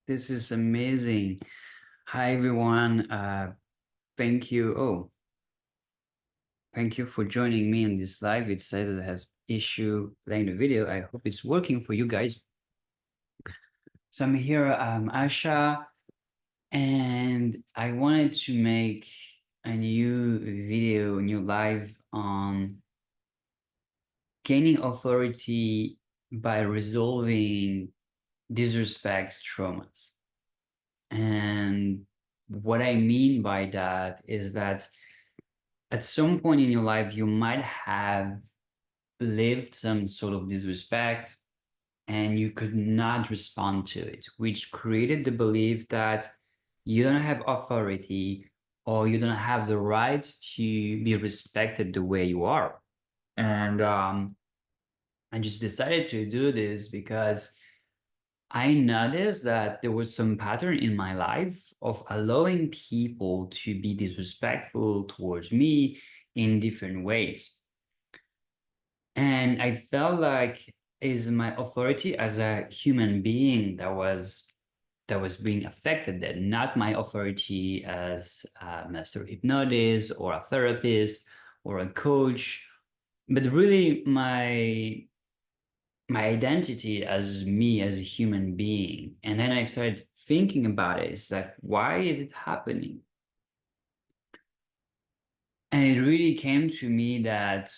This is amazing. Hi, everyone. Thank you. Thank you for joining me in this live. It says it has issue playing the video. I hope it's working for you guys. So I'm here, Asha, and I wanted to make a new live on gaining authority by resolving disrespect traumas. And what I mean by that is that at some point in your life, you might have lived some sort of disrespect and you could not respond to it, which created the belief that you don't have authority or you don't have the right to be respected the way you are. And I just decided to do this because I noticed that there was some pattern in my life of allowing people to be disrespectful towards me in different ways. And I felt like is my authority as a human being that was being affected, that not my authority as a master hypnotist or a therapist or a coach, but really my identity as me as a human being. And then I started thinking about it. It's like, why is it happening? And it really came to me that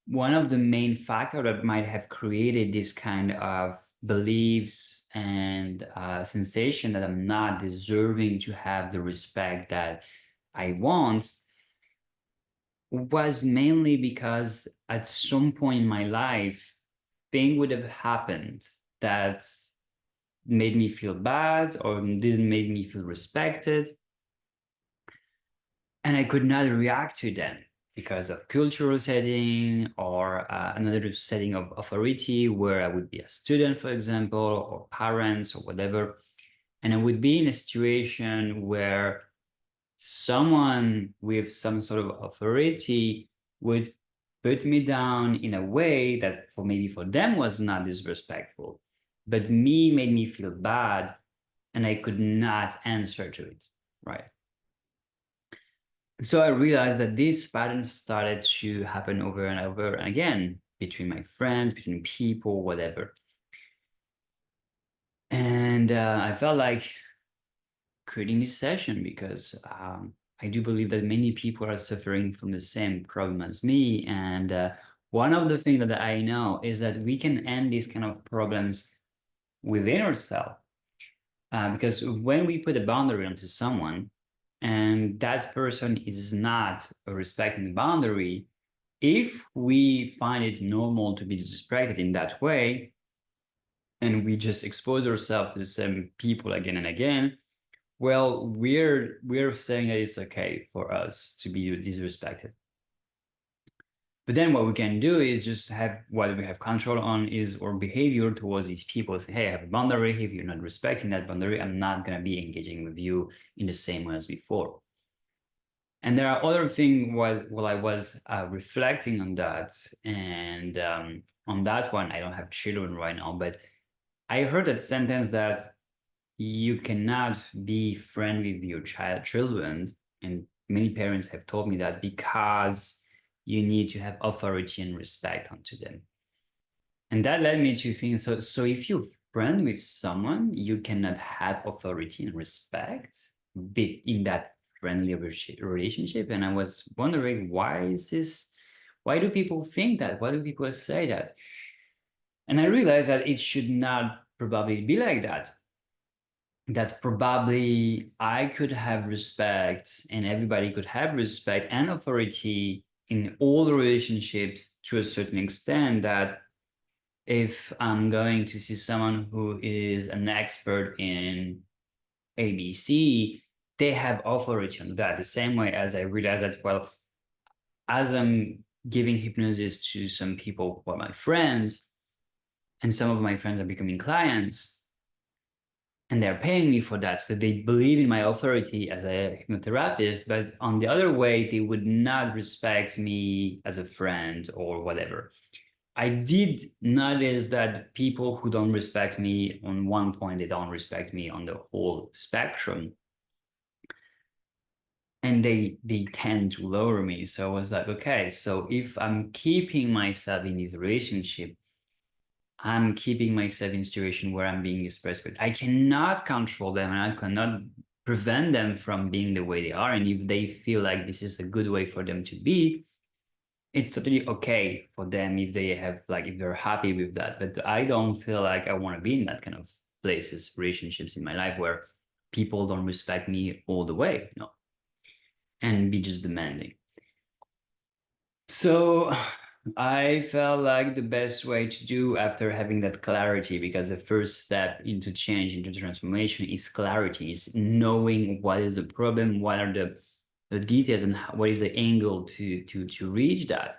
one of the main factors that might have created this kind of beliefs and sensation that I'm not deserving to have the respect that I want was mainly because at some point in my life, thing would have happened that made me feel bad or didn't make me feel respected. And I could not react to them because of cultural setting or another setting of authority where I would be a student, for example, or parents or whatever. And I would be in a situation where someone with some sort of authority would put me down in a way that maybe for them was not disrespectful, but me made me feel bad and I could not answer to it, right? So I realized that these patterns started to happen over and over and again between my friends, between people, whatever. And I felt like creating this session because I do believe that many people are suffering from the same problem as me. And one of the things that I know is that we can end these kind of problems within ourselves. Because when we put a boundary onto someone and that person is not respecting the boundary, if we find it normal to be disrespected in that way, and we just expose ourselves to the same people again and again, well, we're saying that it's okay for us to be disrespected. But then what we can do is just have what we have control on is our behavior towards these people. Say, hey, I have a boundary. If you're not respecting that boundary, I'm not going to be engaging with you in the same way as before. And there are other things while I was reflecting on that, and on that one, I don't have children right now, but I heard that sentence that you cannot be friend with your children, and many parents have told me that because you need to have authority and respect onto them. And that led me to think, so if you're friend with someone, you cannot have authority and respect in that friendly relationship. And I was wondering, why do people think that? Why do people say that? And I realized that it should not probably be like that. That probably I could have respect and everybody could have respect and authority in all the relationships to a certain extent, that if I'm going to see someone who is an expert in ABC, they have authority on that. The same way as I realize that, well, as I'm giving hypnosis to some people who are my friends, and some of my friends are becoming clients, and they're paying me for that, so they believe in my authority as a hypnotherapist, but on the other way, they would not respect me as a friend or whatever. I did notice that people who don't respect me on one point, they don't respect me on the whole spectrum. And they tend to lower me. So I was like, okay, so if I'm keeping myself in this relationship, I'm keeping myself in a situation where I'm being expressed with. I cannot control them and I cannot prevent them from being the way they are. And if they feel like this is a good way for them to be, it's totally okay for them if they have like if they're happy with that. But I don't feel like I want to be in that kind of places, relationships in my life where people don't respect me all the way, no, and be just demanding. So I felt like the best way to do after having that clarity, because the first step into change, into transformation is clarity, is knowing what is the problem, what are the details, and what is the angle to reach that.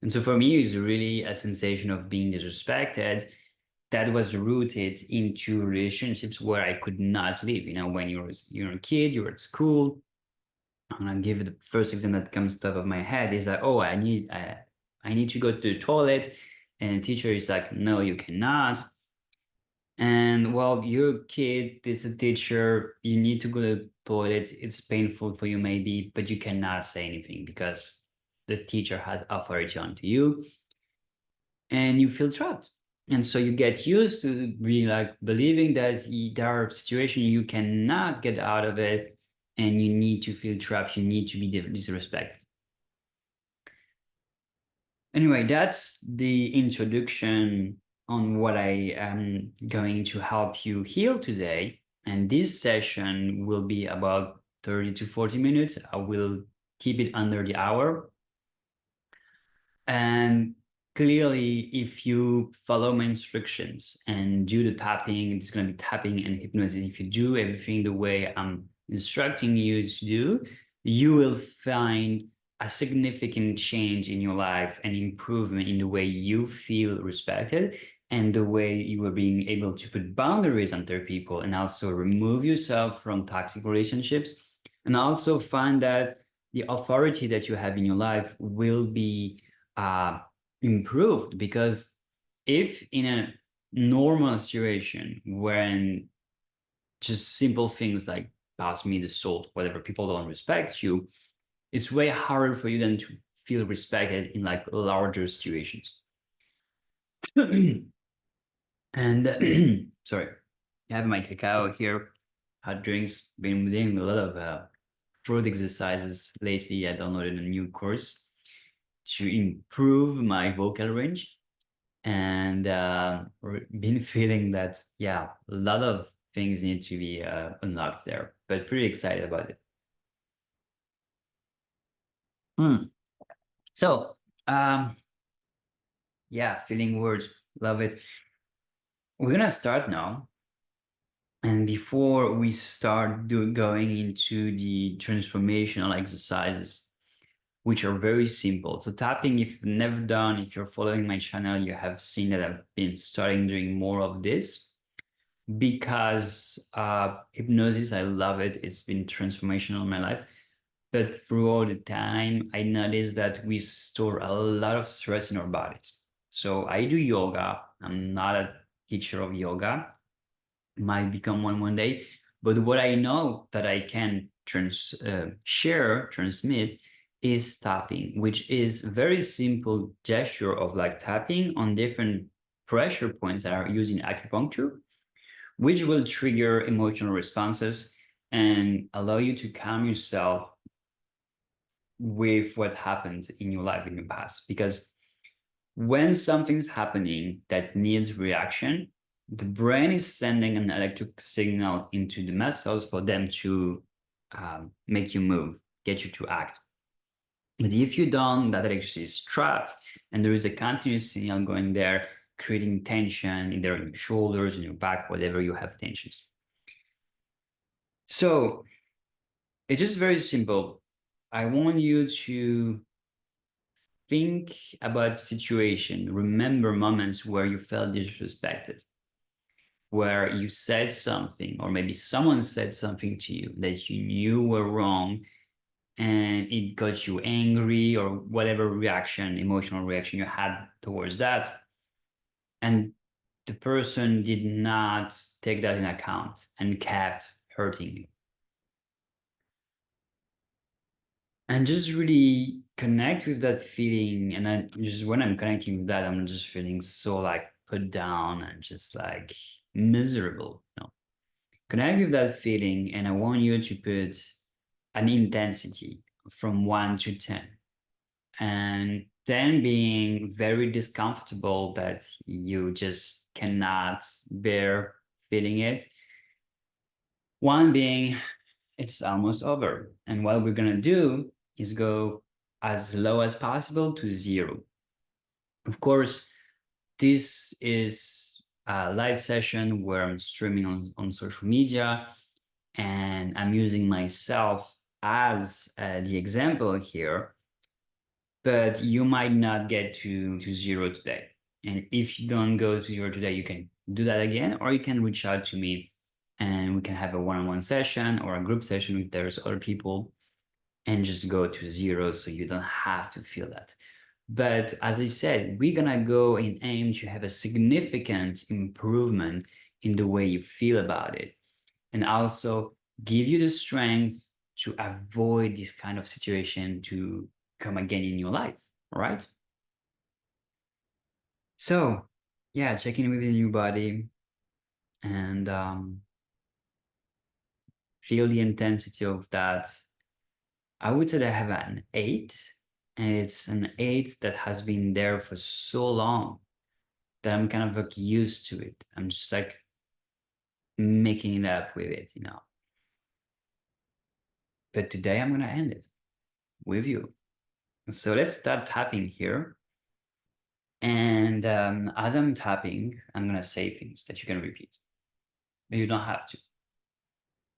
And so for me, it's really a sensation of being disrespected that was rooted into relationships where I could not live. You know, when you're a kid, you're at school, and I'll give you the first example that comes top of my head is like, oh, I need to go to the toilet, and the teacher is like, no, you cannot. And well, you're a kid, it's a teacher, you need to go to the toilet, it's painful for you maybe, but you cannot say anything because the teacher has authority onto you, and you feel trapped. And so you get used to be like believing that there are situations you cannot get out of it, and you need to feel trapped. You need to be disrespected. Anyway, that's the introduction on what I am going to help you heal today. And this session will be about 30 to 40 minutes. I will keep it under the hour. And clearly, if you follow my instructions and do the tapping, it's going to be tapping and hypnosis. If you do everything the way I'm instructing you to do, you will find a significant change in your life and improvement in the way you feel respected and the way you are being able to put boundaries on other people, and also remove yourself from toxic relationships, and also find that the authority that you have in your life will be uh, improved. Because if in a normal situation when just simple things like pass me the salt, whatever, people don't respect you, it's way harder for you than to feel respected in like larger situations. And sorry, I have my cacao here, hot drinks, been doing a lot of throat exercises lately. I downloaded a new course to improve my vocal range, and been feeling that, yeah, a lot of things need to be unlocked there, but pretty excited about it. Hmm. So yeah, feeling words, love it. We're gonna start now, and before we start going into the transformational exercises, which are very simple. So tapping, if you've never done, if you're following my channel, you have seen that I've been starting doing more of this, because hypnosis, I love it. It's been transformational in my life. But throughout the time, I noticed that we store a lot of stress in our bodies. So I do yoga. I'm not a teacher of yoga. Might become one day. But what I know that I can transmit is tapping, which is very simple gesture of like tapping on different pressure points that are used in acupuncture, which will trigger emotional responses and allow you to calm yourself with what happened in your life in the past. Because when something's happening that needs reaction, the brain is sending an electric signal into the muscles for them to make you move, get you to act. But if you don't, that electricity is trapped, and there is a continuous signal going there, creating tension either in your shoulders, in your back, whatever you have tensions. So it's just very simple. I want you to think about situation, remember moments where you felt disrespected, where you said something, or maybe someone said something to you that you knew were wrong, and it got you angry or whatever reaction, emotional reaction you had towards that. And the person did not take that in account and kept hurting you. And just really connect with that feeling. And then just when I'm connecting with that, I'm just feeling so like put down and just like miserable. Connect with that feeling, and I want you to put an intensity from 1 to 10. And 10 being very discomfortable that you just cannot bear feeling it. One being it's almost over. And what we're gonna do is go as low as possible to 0. Of course, this is a live session where I'm streaming on social media, and I'm using myself as the example here, but you might not get to 0 today. And if you don't go to 0 today, you can do that again, or you can reach out to me and we can have a one-on-one session or a group session if there's other people, and just go to 0 so you don't have to feel that. But as I said, we're gonna go and aim to have a significant improvement in the way you feel about it, and also give you the strength to avoid this kind of situation to come again in your life. All right. So, yeah, checking in with your new body and feel the intensity of that. I would say that I have an 8, and it's an 8 that has been there for so long that I'm kind of like used to it. I'm just like making it up with it. But today I'm gonna end it with you. So let's start tapping here. And as I'm tapping, I'm gonna say things that you can repeat, but you don't have to.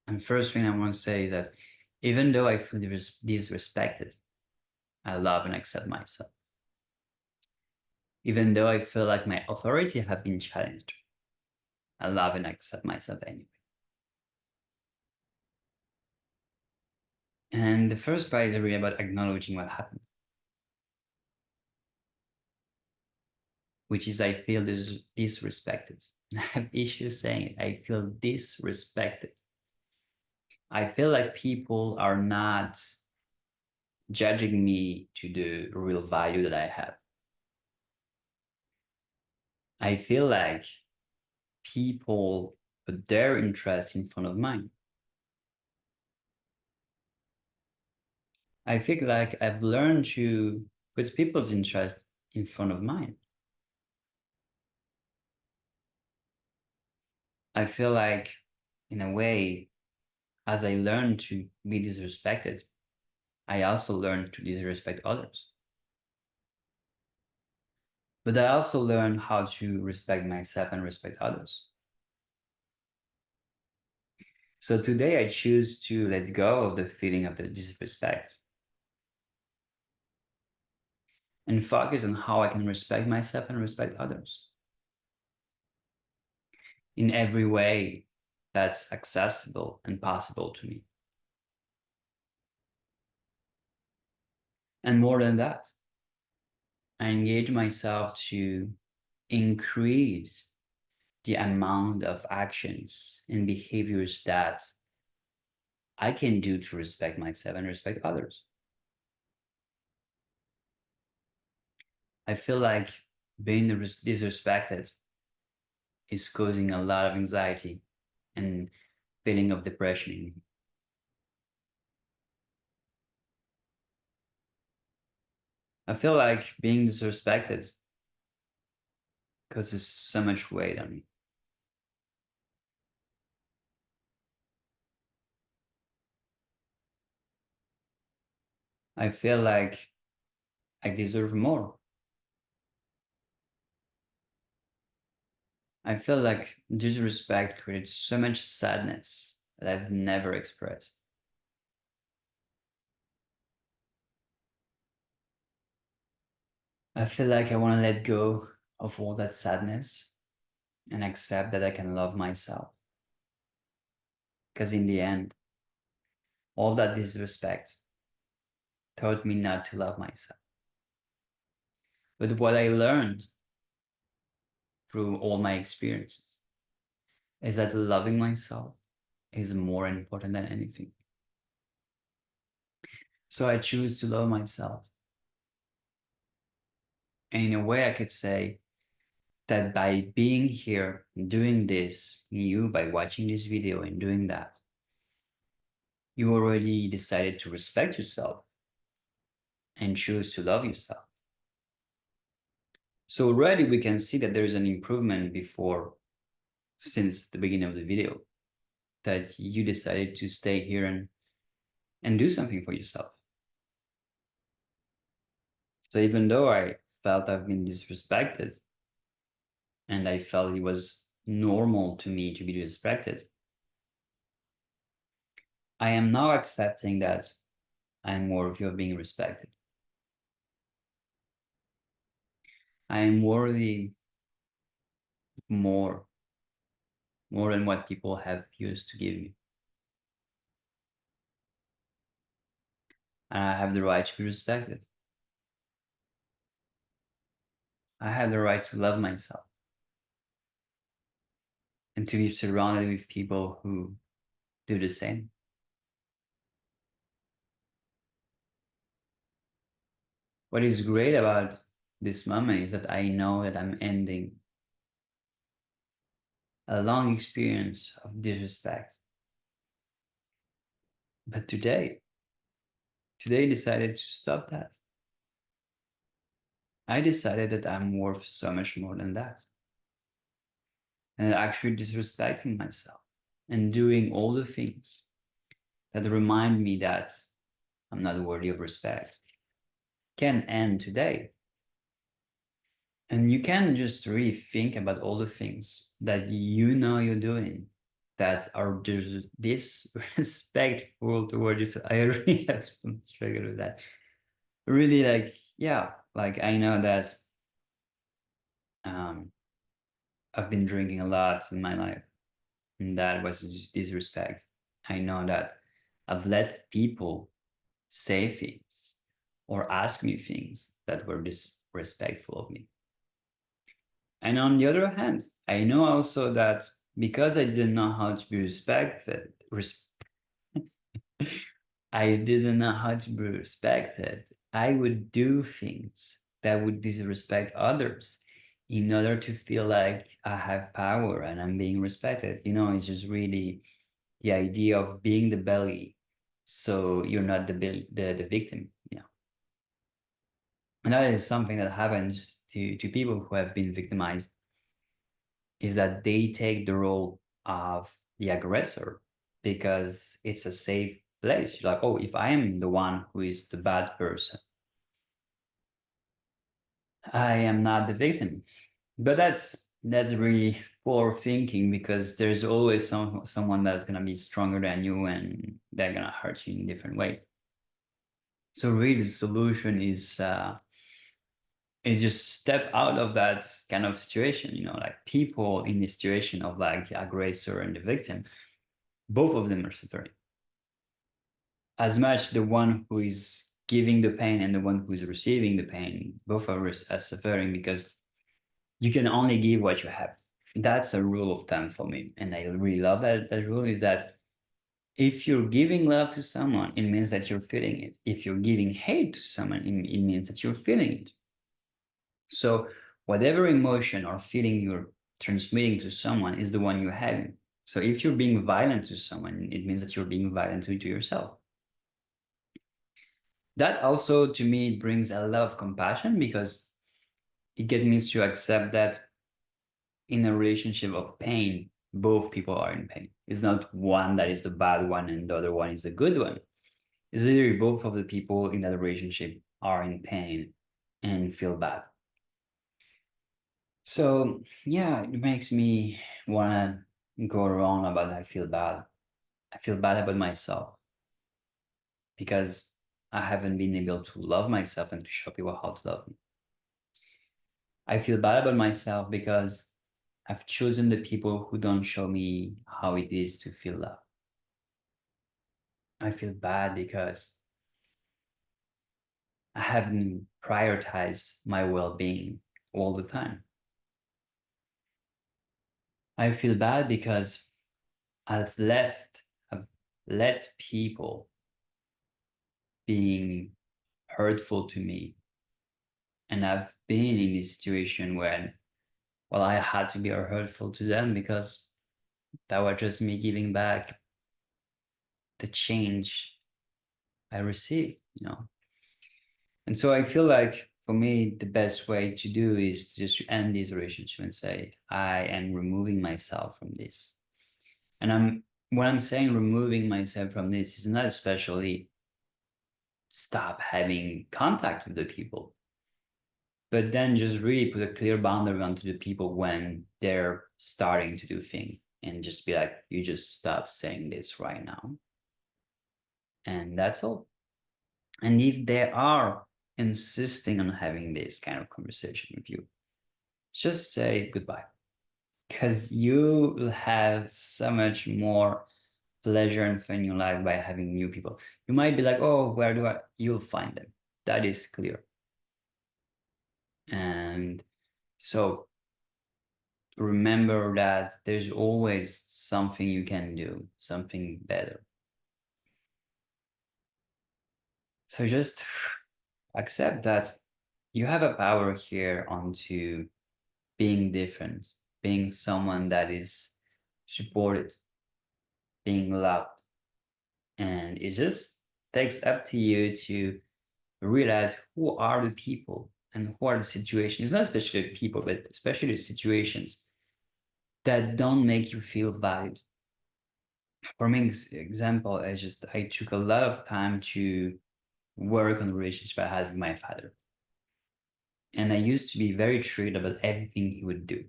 And first thing I want to say is that even though I feel disrespected, I love and accept myself. Even though I feel like my authority have been challenged, I love and accept myself anyway. And the first part is really about acknowledging what happened, which is I feel disrespected. I have issues saying it. I feel disrespected. I feel like people are not judging me to the real value that I have. I feel like people put their interests in front of mine. I feel like I've learned to put people's interest in front of mine. I feel like, in a way, as I learn to be disrespected, I also learn to disrespect others. But I also learn how to respect myself and respect others. So today I choose to let go of the feeling of the disrespect and focus on how I can respect myself and respect others in every way that's accessible and possible to me. And more than that, I engage myself to increase the amount of actions and behaviors that I can do to respect myself and respect others. I feel like being disrespected is causing a lot of anxiety and feeling of depression in me. I feel like being disrespected causes so much weight on me. I feel like I deserve more. I feel like disrespect creates so much sadness that I've never expressed. I feel like I want to let go of all that sadness and accept that I can love myself. Because in the end, all that disrespect taught me not to love myself. But what I learned through all my experiences is that loving myself is more important than anything. So I choose to love myself. And in a way, I could say that by being here, doing this, you, by watching this video and doing that, you already decided to respect yourself and choose to love yourself. So already we can see that there is an improvement before, since the beginning of the video, that you decided to stay here and do something for yourself. So even though I felt I've been disrespected and I felt it was normal to me to be disrespected, I am now accepting that I am worthy of being respected. I am worthy more, more than what people have used to give me. And I have the right to be respected. I have the right to love myself and to be surrounded with people who do the same. What is great about this moment is that I know that I'm ending a long experience of disrespect. But today I decided to stop that. I decided that I'm worth so much more than that. And actually disrespecting myself and doing all the things that remind me that I'm not worthy of respect can end today. And you can just really think about all the things that you know you're doing that are disrespectful towards you. So I really have some struggle with that. Really, like, yeah, like I know that um, I've been drinking a lot in my life, and that was just disrespect. I know that I've let people say things or ask me things that were disrespectful of me. And on the other hand, I know also that because I didn't know how to be respected, I didn't know how to be respected, I would do things that would disrespect others in order to feel like I have power and I'm being respected. You know, it's just really the idea of being the belly, so you're not the victim. You know, and that is something that happens to people who have been victimized, is that they take the role of the aggressor because it's a safe place. You're like, oh, if I am the one who is the bad person, I am not the victim. But that's really poor thinking, because there's always someone that's gonna be stronger than you and they're gonna hurt you in a different way. So really the solution is just step out of that kind of situation, you know, like people in the situation of like the aggressor and the victim, both of them are suffering. As much the one who is giving the pain and the one who is receiving the pain, both are suffering, because you can only give what you have. That's a rule of thumb for me. And I really love that rule, is that if you're giving love to someone, it means that you're feeling it. If you're giving hate to someone, it means that you're feeling it. So whatever emotion or feeling you're transmitting to someone is the one you're having. So if you're being violent to someone, it means that you're being violent to yourself. That also, to me, brings a lot of compassion, because it gets me to accept that in a relationship of pain, both people are in pain. It's not one that is the bad one and the other one is the good one. It's literally both of the people in that relationship are in pain and feel bad. So yeah, it makes me want to go around about I feel bad. I feel bad about myself because I haven't been able to love myself and to show people how to love me. I feel bad about myself because I've chosen the people who don't show me how it is to feel love. I feel bad because I haven't prioritized my well-being all the time. I feel bad because I've I've let people being hurtful to me. And I've been in this situation where, well, I had to be hurtful to them because that was just me giving back the change I received, you know. And so I feel like for me, the best way to do is just to end this relationship and say, I am removing myself from this. And when I'm saying removing myself from this, is not especially stop having contact with the people, but then just really put a clear boundary onto the people when they're starting to do things and just be like, you just stop saying this right now. And that's all. And if they are insisting on having this kind of conversation with you, just say goodbye because you will have so much more pleasure and fun in your life by having new people. You might be like, oh, where do I? You'll find them. That is clear. And so remember that there's always something you can do, something better. So just accept that you have a power here onto being different, being someone that is supported, being loved. And it just takes up to you to realize who are the people and who are the situations. It's not especially people, but especially situations that don't make you feel valued. For me, example, I took a lot of time to work on the relationship I had with my father. And I used to be very triggered about everything he would do.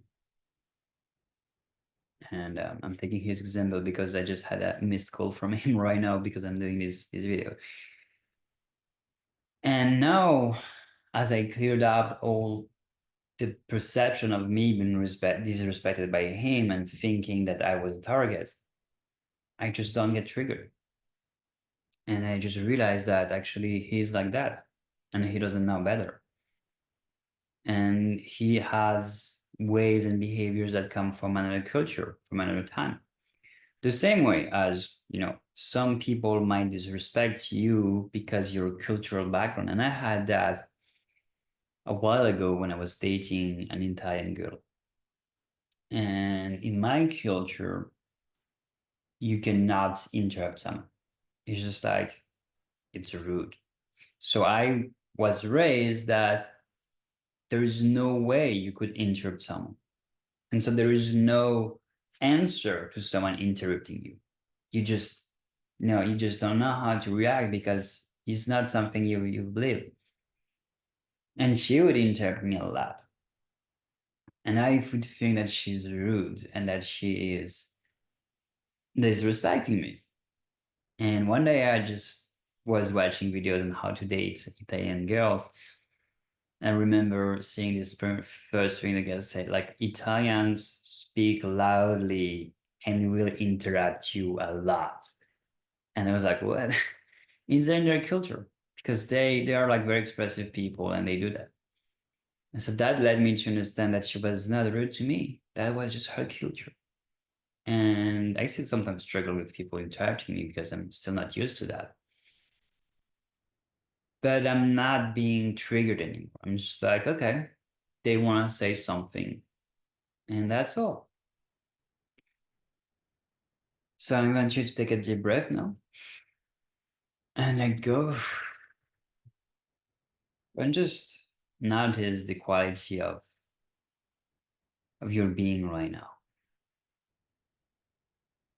And I'm taking his example because I just had a missed call from him right now because I'm doing this video. And now, as I cleared up all the perception of me being disrespected by him and thinking that I was a target, I just don't get triggered. And I just realized that actually he's like that and he doesn't know better. And he has ways and behaviors that come from another culture, from another time. The same way as, you know, some people might disrespect you because your cultural background. And I had that a while ago when I was dating an Italian girl. And in my culture, you cannot interrupt someone. It's just like, it's rude. So I was raised that there is no way you could interrupt someone. And so there is no answer to someone interrupting you. You just, you just don't know how to react because it's not something you've lived. And she would interrupt me a lot. And I would think that she's rude and that she is disrespecting me. And one day I just was watching videos on how to date Italian girls. I remember seeing this first thing the girl said, like, Italians speak loudly and will interrupt you a lot. And I was like, what? It's in their culture because they are like very expressive people and they do that. And so that led me to understand that she was not rude to me. That was just her culture. And I still sometimes struggle with people interrupting me because I'm still not used to that. But I'm not being triggered anymore. I'm just like, okay, they want to say something, and that's all. So I want you to take a deep breath now and let go and just notice the quality of your being right now.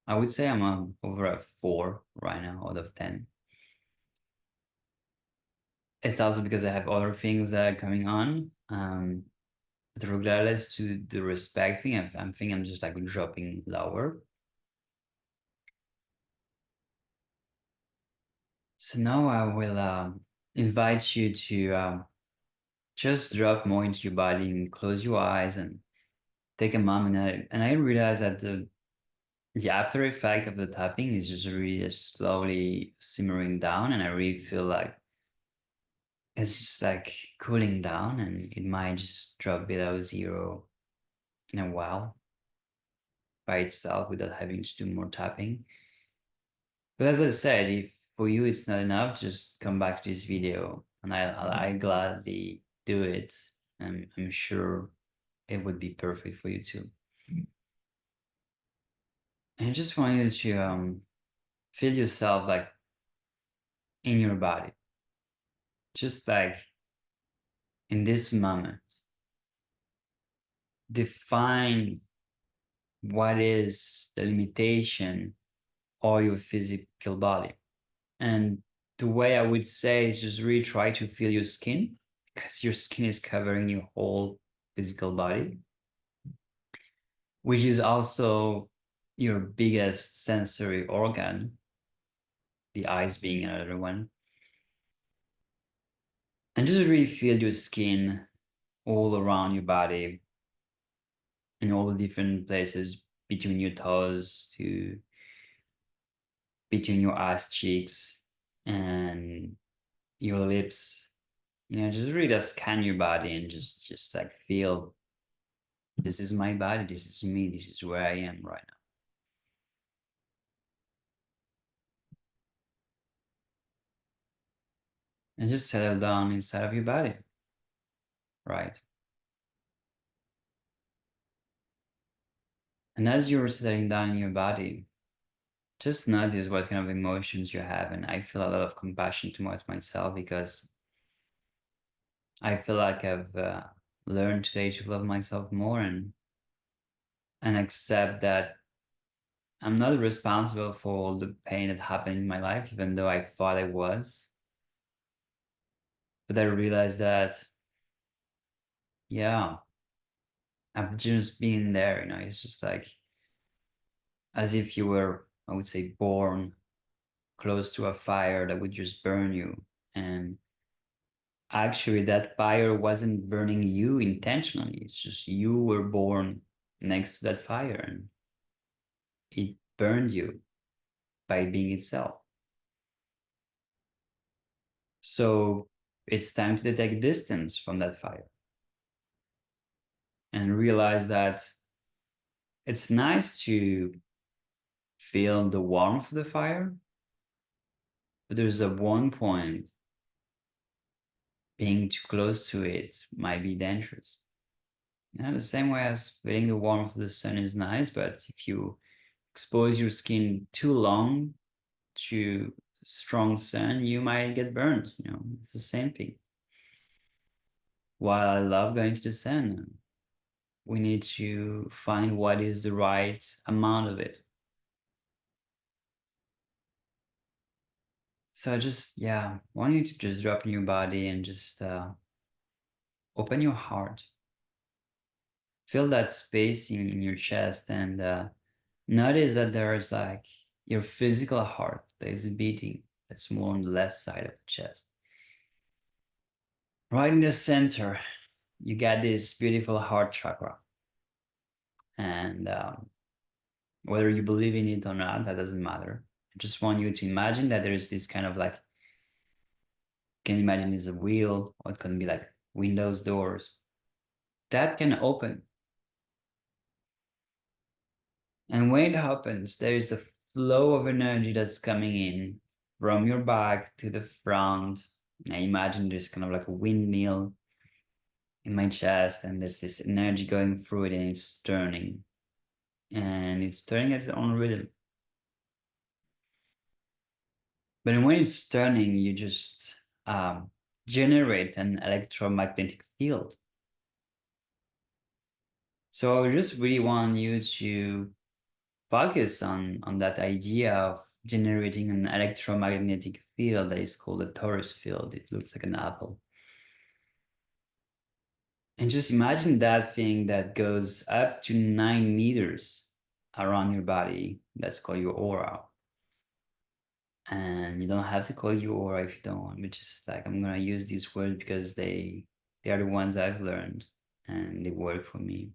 I would say I'm over a 4 right now out of 10. It's also because I have other things that are coming on. But regardless to the respect thing, I'm thinking I'm just like dropping lower. So now I will invite you to just drop more into your body and close your eyes and take a moment. And I realized that the after effect of the tapping is just really slowly simmering down, and I really feel like it's just like cooling down and it might just drop below zero in a while by itself without having to do more tapping. But as I said, if for you it's not enough, just come back to this video and I gladly do it. And I'm sure it would be perfect for you too. And I just want you to feel yourself like in your body, just like in this moment. Define what is the limitation of your physical body. And the way I would say is just really try to feel your skin because your skin is covering your whole physical body, which is also your biggest sensory organ, the eyes being another one. And just really feel your skin all around your body in all the different places between your toes to between your ass cheeks and your lips. You know, just really just scan your body and just like feel this is my body, this is me, this is where I am right now. And just settle down inside of your body, right? And as you're settling down in your body, just notice what kind of emotions you have. And I feel a lot of compassion towards myself because I feel like I've learned today to love myself more and accept that I'm not responsible for all the pain that happened in my life, even though I thought I was. But I realized that, yeah, I've just been there, you know, it's just like as if you were, I would say, born close to a fire that would just burn you. And actually, that fire wasn't burning you intentionally. It's just you were born next to that fire and it burned you by being itself. So it's time to take distance from that fire and realize that it's nice to feel the warmth of the fire, but there's a one point being too close to it might be dangerous. You know, the same way as feeling the warmth of the sun is nice, but if you expose your skin too long to strong sun, you might get burned. You know, it's the same thing. While I love going to the sun, we need to find what is the right amount of it. So I just, yeah, want you to just drop in your body and just open your heart. Feel that space in your chest and notice that there is like your physical heart that is beating. That's more on the left side of the chest. Right in the center, you got this beautiful heart chakra. And whether you believe in it or not, that doesn't matter. I just want you to imagine that there's this kind of like, can you imagine it's a wheel, or it can be like windows, doors. That can open. And when it happens, there is a flow of energy that's coming in from your back to the front. And I imagine there's kind of like a windmill in my chest, and there's this energy going through it, and it's turning. And it's turning at its own rhythm. But when it's turning, you just generate an electromagnetic field. So I just really want you to focus on that idea of generating an electromagnetic field that is called a torus field. It looks like an apple. And just imagine that thing that goes up to 9 meters around your body. That's called your aura. And you don't have to call it your aura if you don't want, but just like I'm gonna use these words because they are the ones I've learned and they work for me.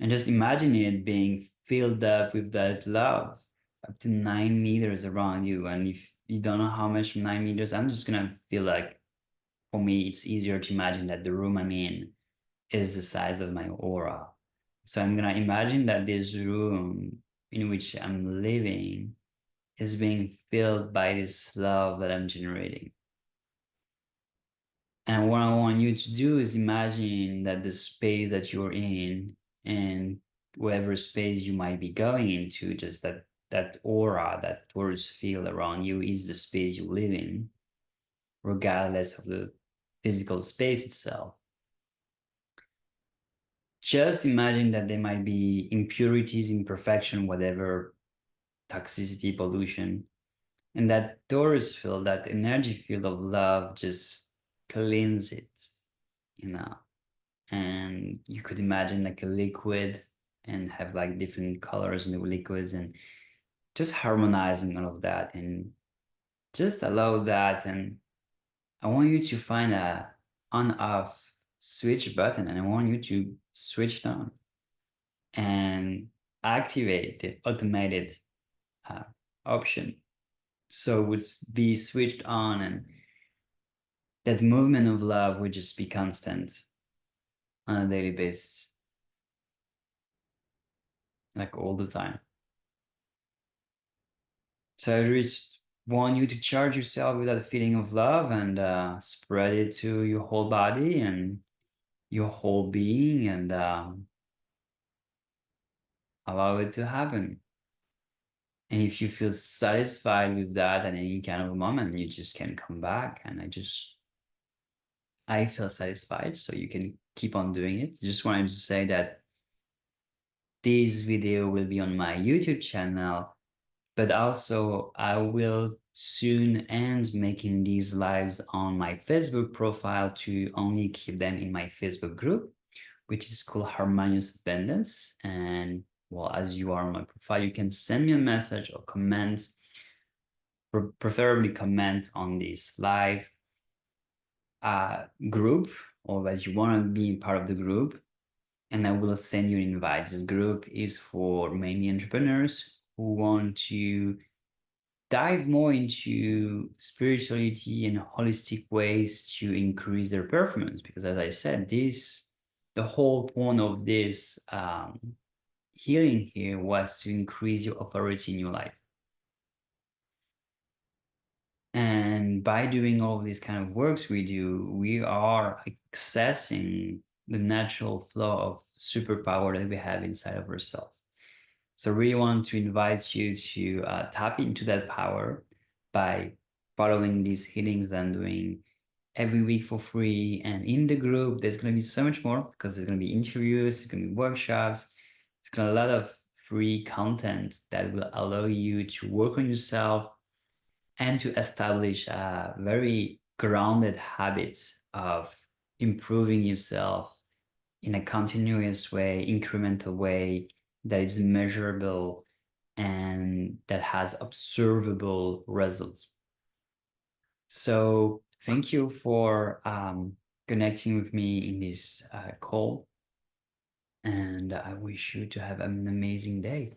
And just imagine it being filled up with that love up to 9 meters around you. And if you don't know how much 9 meters, I'm just gonna feel like for me, it's easier to imagine that the room I'm in is the size of my aura. So I'm gonna imagine that this room in which I'm living is being filled by this love that I'm generating. And what I want you to do is imagine that the space that you're in and whatever space you might be going into, just that aura, that torus field around you is the space you live in, regardless of the physical space itself. Just imagine that there might be impurities, imperfection, whatever, toxicity, pollution, and that torus field, that energy field of love, just cleans it, you know. And you could imagine like a liquid and have like different colors in the liquids and just harmonizing all of that and just allow that. And I want you to find a on off switch button and I want you to switch it on and activate the automated uh, option. So it would be switched on and that movement of love would just be constant on a daily basis, like all the time. So I just want you to charge yourself with that feeling of love and spread it to your whole body and your whole being and allow it to happen. And if you feel satisfied with that at any kind of moment, you just can come back. And I feel satisfied, so you can keep on doing it. Just wanted to say that this video will be on my YouTube channel, but also I will soon end making these lives on my Facebook profile to only keep them in my Facebook group, which is called Harmonious Abundance. And well, as you are on my profile, you can send me a message or comment, preferably comment on this live group, or that you want to be part of the group, and I will send you an invite. This group is for mainly entrepreneurs who want to dive more into spirituality and holistic ways to increase their performance. Because as I said, the whole point of this healing here was to increase your authority in your life. And by doing all these kind of works we do, we are accessing the natural flow of superpower that we have inside of ourselves. So I really want to invite you to tap into that power by following these healings that I'm doing every week for free. And in the group, there's going to be so much more because there's going to be interviews, there's going to be workshops, there's going to be a lot of free content that will allow you to work on yourself and to establish a very grounded habit of improving yourself in a continuous way, incremental way that is measurable and that has observable results. So thank you for connecting with me in this call, and I wish you to have an amazing day.